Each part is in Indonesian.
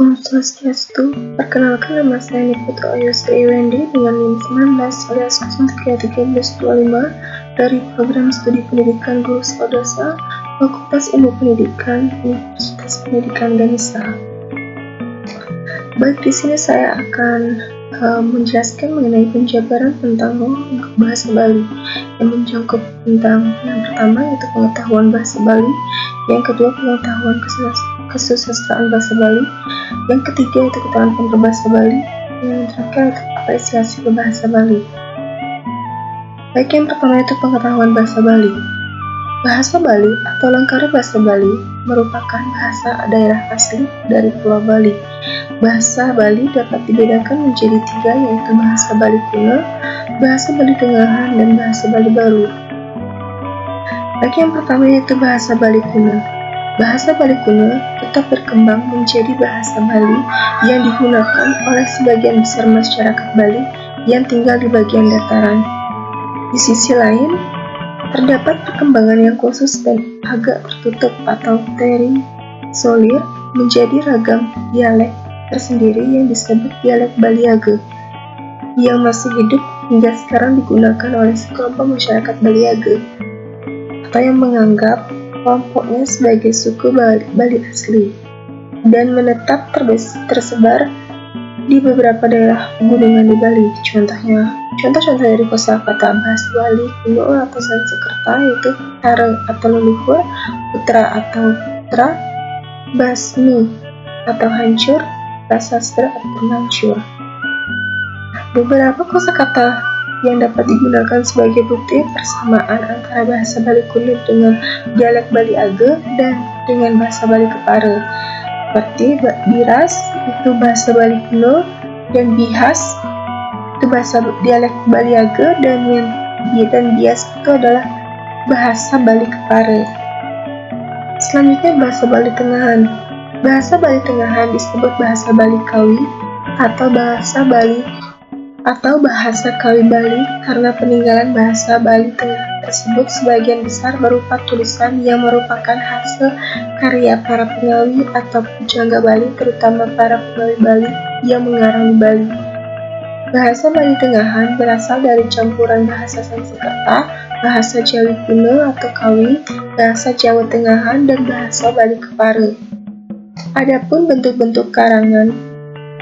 Om Swastiastu, perkenalkan nama saya Niputra Ayusri Wendy dengan NIM 19/031325 dari Program Studi Pendidikan Guru Swadasa, Fakultas Ilmu Pendidikan, Universitas Pendidikan Ganesha. Baik, di sini saya akan menjelaskan mengenai penjabaran tentang bahasa Bali yang mencakup tentang yang pertama yaitu pengetahuan bahasa Bali, yang kedua pengetahuan kesusastraan bahasa Bali, yang ketiga yaitu keterangan berbahasa Bali, yang terakhir yaitu apresiasi berbahasa Bali. Baik, yang pertama itu pengetahuan bahasa Bali. Bahasa Bali atau Langkara Bahasa Bali merupakan bahasa daerah asli dari Pulau Bali. Bahasa Bali dapat dibedakan menjadi tiga, yaitu bahasa Bali kuno, bahasa Bali tengahan, dan bahasa Bali baru. Baik, yang pertama yaitu bahasa Bali kuno. Bahasa Bali kuno tetap berkembang menjadi bahasa Bali yang digunakan oleh sebagian besar masyarakat Bali yang tinggal di bagian dataran. Di sisi lain, terdapat perkembangan yang khusus dan agak tertutup atau terisolir menjadi ragam dialek tersendiri yang disebut dialek Baliage, yang masih hidup hingga sekarang digunakan oleh sekelompok masyarakat Baliage, atau yang menganggap kelompoknya sebagai suku Bali asli, dan menetap tersebar di beberapa daerah pegunungan di Bali. Contoh dari kosakata bahasa Bali kuno atau Sanskerta yaitu Tare atau leluhur, Putra atau putra, Basmi atau hancur, Prasastra atau mancur. Beberapa kosakata yang dapat digunakan sebagai bukti persamaan antara bahasa Bali kuno dengan dialek Baliage dan dengan bahasa Bali Kepare, seperti biras itu bahasa Bali kuno dan bihas itu bahasa dialek Baliage, dan bias itu adalah bahasa Bali Kepare. Selanjutnya bahasa Bali tengahan. Bahasa Bali tengahan disebut bahasa Bali Kawi atau bahasa Kawi Bali karena peninggalan bahasa Bali Tengah tersebut sebagian besar berupa tulisan yang merupakan hasil karya para pengawi atau pujangga Bali, terutama para pengawi Bali yang mengarang Bali. Bahasa Bali tengahan berasal dari campuran bahasa Sanskerta, bahasa Jawi kuno atau Kawi, bahasa Jawa tengahan, dan bahasa Bali Kepare. Adapun bentuk-bentuk karangan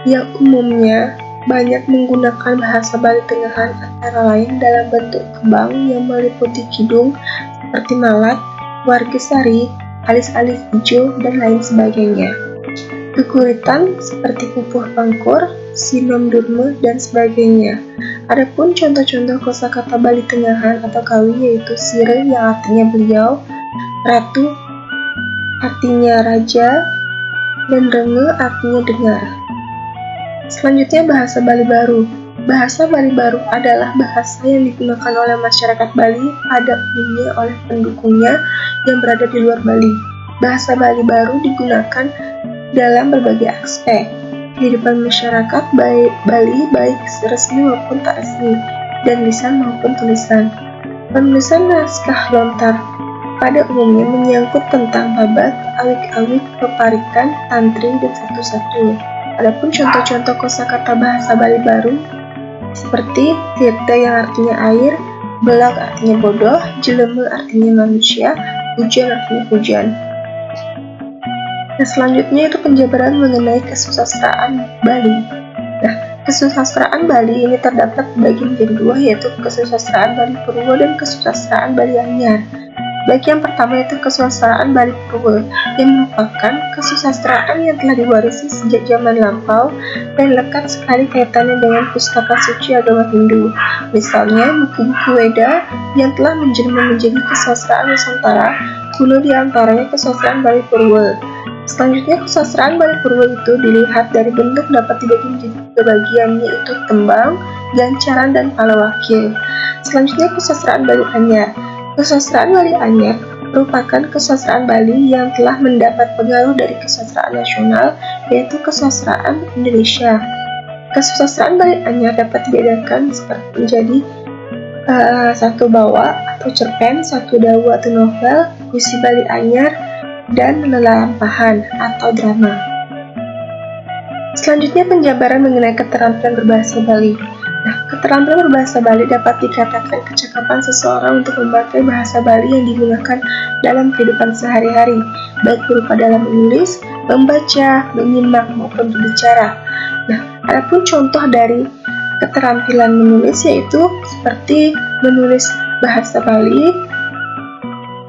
yang umumnya banyak menggunakan bahasa Bali tengahan antara lain dalam bentuk kembang yang meliputi kidung seperti malat, wargesari, alis-alis hijau, dan lain sebagainya. Kekuritan seperti pupuh pangkur, sinom durme, dan sebagainya. Adapun contoh-contoh kosakata Bali tengahan atau Kawi yaitu sire yang artinya beliau, ratu artinya raja, dan renge artinya dengar. Selanjutnya bahasa Bali baru. Bahasa Bali baru adalah bahasa yang digunakan oleh masyarakat Bali pada umumnya oleh pendukungnya yang berada di luar Bali. Bahasa Bali baru digunakan dalam berbagai aspek kehidupan masyarakat Bali, baik resmi maupun tak resmi, dan lisan maupun tulisan. Penulisan naskah lontar pada umumnya menyangkut tentang babat, awik-awik, peparikan, tantri, dan satu-satu. Adapun contoh-contoh kosakata bahasa Bali baru seperti tirta yang artinya air, belag artinya bodoh, jeleme artinya manusia, hujan artinya hujan. Nah, selanjutnya itu penjabaran mengenai kesusastraan Bali. Nah, kesusastraan Bali ini terdapat bagi menjadi dua, yaitu kesusastraan Bali Purwo dan kesusastraan Bali Anyar. Baik, yang pertama itu kesusastraan Bali Purwo yang merupakan kesusastraan yang telah diwarisi sejak zaman lampau dan lekat sekali kaitannya dengan pustaka suci agama Hindu. Misalnya buku-buku Weda yang telah menjelma menjadi kesusastraan Nusantara kuno, diantaranya kesusastraan Bali Purwo. Selanjutnya kesusastraan Bali Purwo itu dilihat dari bentuk dapat dibagi menjadi tiga bagian, yaitu tembang, gancaran, dan palawakil. Selanjutnya kesusastraan Bali Anyar. Kesusastraan Bali Anyar merupakan kesusastraan Bali yang telah mendapat pengaruh dari kesusastraan nasional, yaitu kesusastraan Indonesia. Kesusastraan Bali Anyar dapat dibedakan seperti menjadi satu bawa atau cerpen, satu dawu atau novel, puisi Bali Anyar, dan lelampahan atau drama. Selanjutnya penjabaran mengenai keterampilan berbahasa Bali. Nah, keterampilan berbahasa Bali dapat dikatakan kecakapan seseorang untuk memakai bahasa Bali yang digunakan dalam kehidupan sehari-hari, baik berupa dalam menulis, membaca, menyimak, maupun berbicara. Nah, adapun contoh dari keterampilan menulis yaitu seperti menulis bahasa Bali.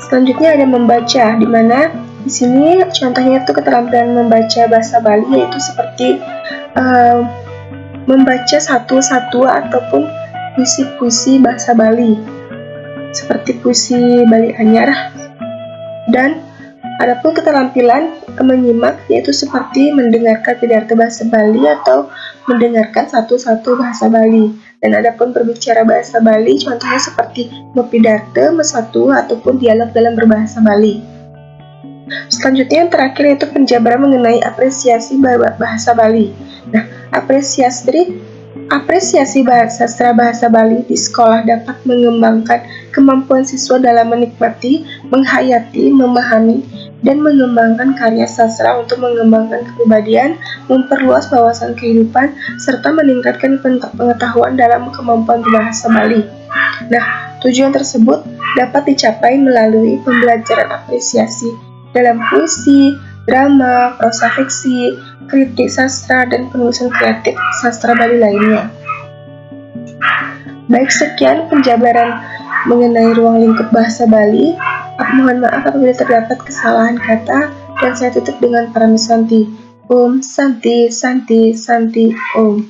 Selanjutnya ada membaca, di mana di sini contohnya itu keterampilan membaca bahasa Bali yaitu seperti membaca satu-satu ataupun puisi-puisi bahasa Bali seperti puisi Bali Anyar. Dan adapun keterampilan menyimak yaitu seperti mendengarkan pidato bahasa Bali atau mendengarkan satu-satu bahasa Bali. Dan adapun berbicara bahasa Bali contohnya seperti mempidato, mesatu ataupun dialog dalam berbahasa Bali. Selanjutnya yang terakhir yaitu penjabaran mengenai apresiasi bahasa Bali. Nah, apresiasi sastra bahasa Bali di sekolah dapat mengembangkan kemampuan siswa dalam menikmati, menghayati, memahami, dan mengembangkan karya sastra untuk mengembangkan kepribadian, memperluas wawasan kehidupan, serta meningkatkan pengetahuan dalam kemampuan berbahasa Bali. Nah, tujuan tersebut dapat dicapai melalui pembelajaran apresiasi dalam puisi, drama, prosa fiksi, kritik sastra, dan penulisan kreatif sastra Bali lainnya. Baik, sekian penjabaran mengenai ruang lingkup bahasa Bali. Mohon maaf apabila terdapat kesalahan kata, dan saya tutup dengan Parami Santi. Om Santi Santi Santi Om.